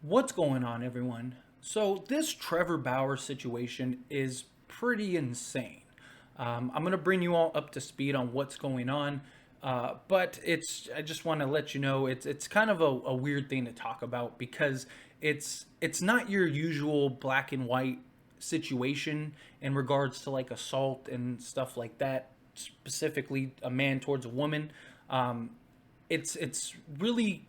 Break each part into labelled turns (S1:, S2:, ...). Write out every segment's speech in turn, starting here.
S1: What's going on, everyone? So, this Trevor Bauer situation is pretty insane. I'm going to bring you all up to speed on what's going on, but I just want to let you know it's kind of a weird thing to talk about because it's not your usual black and white situation in regards to like assault and stuff like that, specifically a man towards a woman. Um, it's really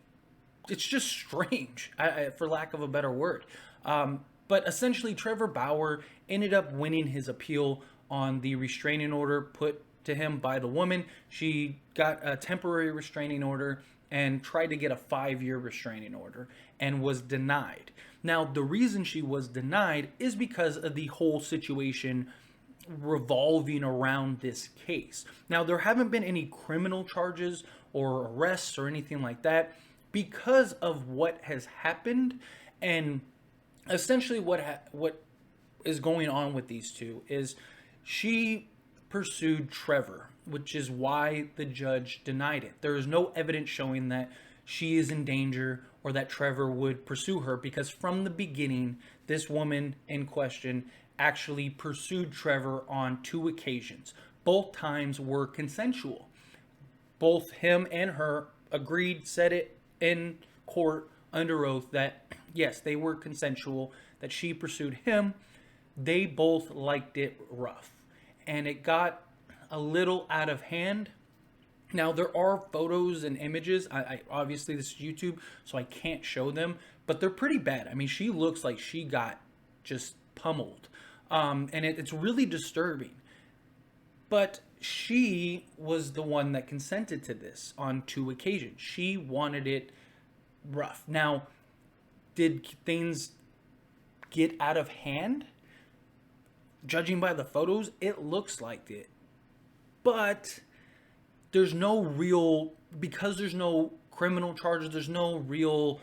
S1: it's just strange, for lack of a better word. But essentially, Trevor Bauer ended up winning his appeal on the restraining order put to him by the woman. She got a temporary restraining order and tried to get a 5-year restraining order and was denied. Now, the reason she was denied is because of the whole situation revolving around this case. Now, there haven't been any criminal charges or arrests or anything like that because of what has happened. And essentially what is going on with these two is she pursued Trevor, which is why the judge denied it. There is no evidence showing that she is in danger or that Trevor would pursue her, because from the beginning, this woman in question actually pursued Trevor on 2 occasions. Both times were consensual. Both him and her agreed, said it in court under oath that yes, they were consensual, that she pursued him. They both liked it rough, and it got a little out of hand. Now, there are photos and images. I obviously, this is YouTube, so I can't show them, but they're pretty bad. I mean, she looks like she got just pummeled, and it's really disturbing. But she was the one that consented to this on 2 occasions. She wanted it rough. Now, did things get out of hand? Judging by the photos, it looks like it. But there's no real, because there's no criminal charges, there's no real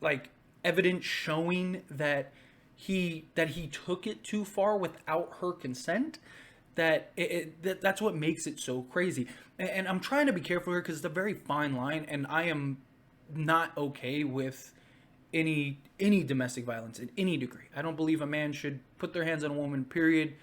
S1: like evidence showing that he took it too far without her consent. That's what makes it so crazy. And I'm trying to be careful here because it's a very fine line, and I am not okay with any domestic violence in any degree. I don't believe a man should put their hands on a woman, period.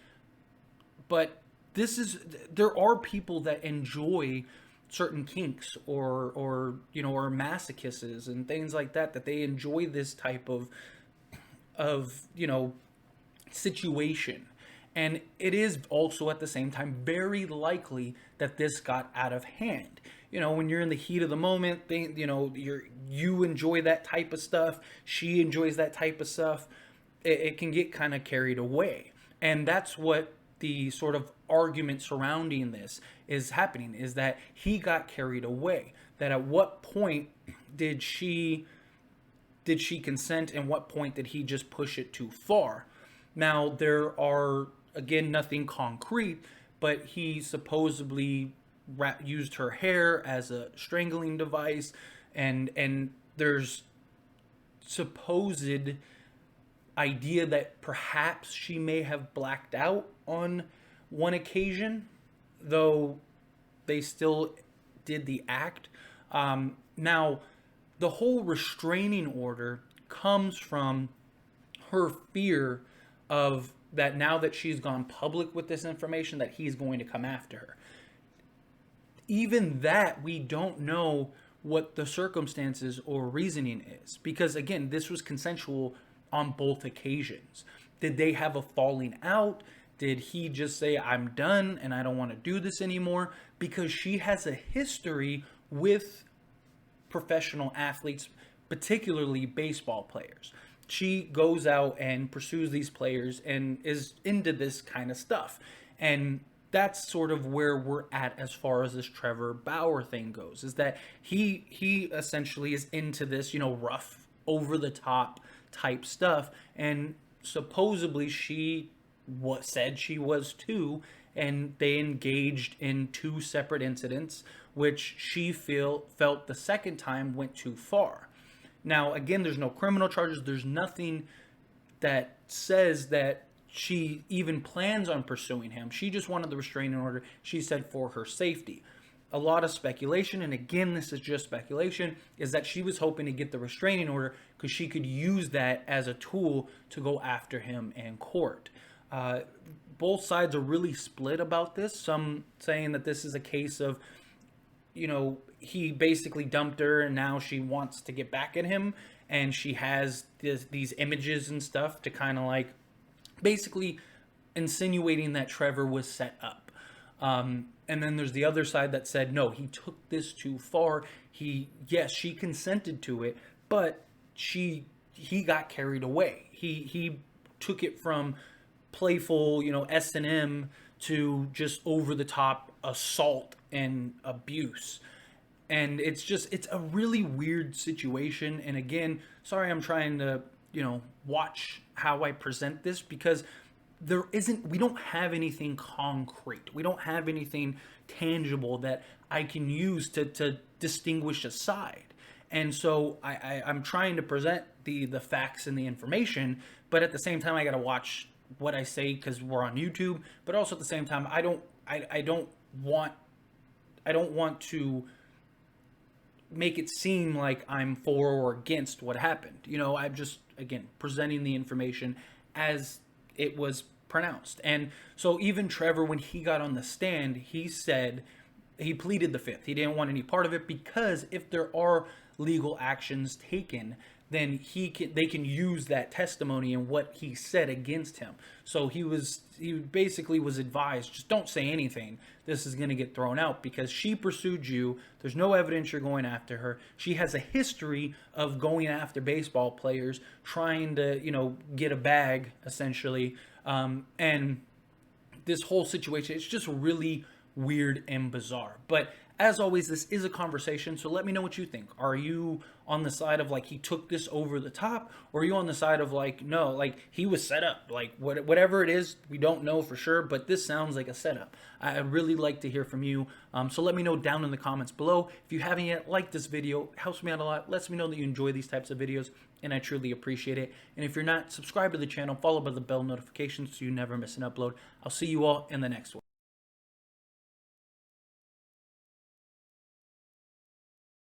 S1: But there are people that enjoy certain kinks or masochists and things like that they enjoy this type of situation. And it is also at the same time very likely that this got out of hand. When you're in the heat of the moment, you enjoy that type of stuff. She enjoys that type of stuff. It can get kind of carried away, and that's what the sort of argument surrounding this is happening. Is that he got carried away? That at what point did she consent, and what point did he just push it too far? Now, there are, again, nothing concrete, but he supposedly used her hair as a strangling device, and there's supposed idea that perhaps she may have blacked out on 1 occasion, though they still did the act. Now, the whole restraining order comes from her fear of that now that she's gone public with this information, that he's going to come after her. Even that, we don't know what the circumstances or reasoning is, because again, this was consensual on both occasions. Did they have a falling out? Did he just say, I'm done and I don't want to do this anymore? Because she has a history with professional athletes, particularly baseball players. She goes out and pursues these players and is into this kind of stuff. And that's sort of where we're at as far as this Trevor Bauer thing goes, is that he essentially is into this, rough, over the top type stuff. And supposedly she said she was too, and they engaged in 2 separate incidents, which she felt the second time went too far. Now, again, there's no criminal charges. There's nothing that says that she even plans on pursuing him. She just wanted the restraining order, she said, for her safety. a lot of speculation, and again, this is just speculation, is that she was hoping to get the restraining order because she could use that as a tool to go after him in court. Both sides are really split about this. Some saying that this is a case of, he basically dumped her and now she wants to get back at him, and she has these images and stuff to kind of like basically insinuating that Trevor was set up. And then there's the other side that said, no, he took this too far. Yes, she consented to it, but he got carried away. He took it from playful, S&M to just over the top assault and abuse. And it's a really weird situation. And again, sorry, I'm trying to, watch how I present this, because we don't have anything concrete. We don't have anything tangible that I can use to distinguish a side. And so I'm trying to present the facts and the information, but at the same time, I got to watch what I say because we're on YouTube. But also at the same time, I don't want to make it seem like I'm for or against what happened. I'm just, again, presenting the information as it was pronounced. And so even Trevor, when he got on the stand, he said he pleaded the fifth. He didn't want any part of it, because if there are legal actions taken, then they can use that testimony and what he said against him. So he basically was advised, just don't say anything. This is going to get thrown out because she pursued you. There's no evidence you're going after her. She has a history of going after baseball players, trying to, get a bag, essentially. And this whole situation, it's just really weird and bizarre. But as always, this is a conversation, so let me know what you think. Are you on the side of like he took this over the top, or are you on the side of like, no, like he was set up? Like whatever it is, we don't know for sure, but this sounds like a setup. I'd really like to hear from you, so let me know down in the comments below. If you haven't yet liked this video, it helps me out a lot, lets me know that you enjoy these types of videos, and I truly appreciate it. And if you're not, subscribe to the channel, follow by the bell notifications so you never miss an upload. I'll see you all in the next one.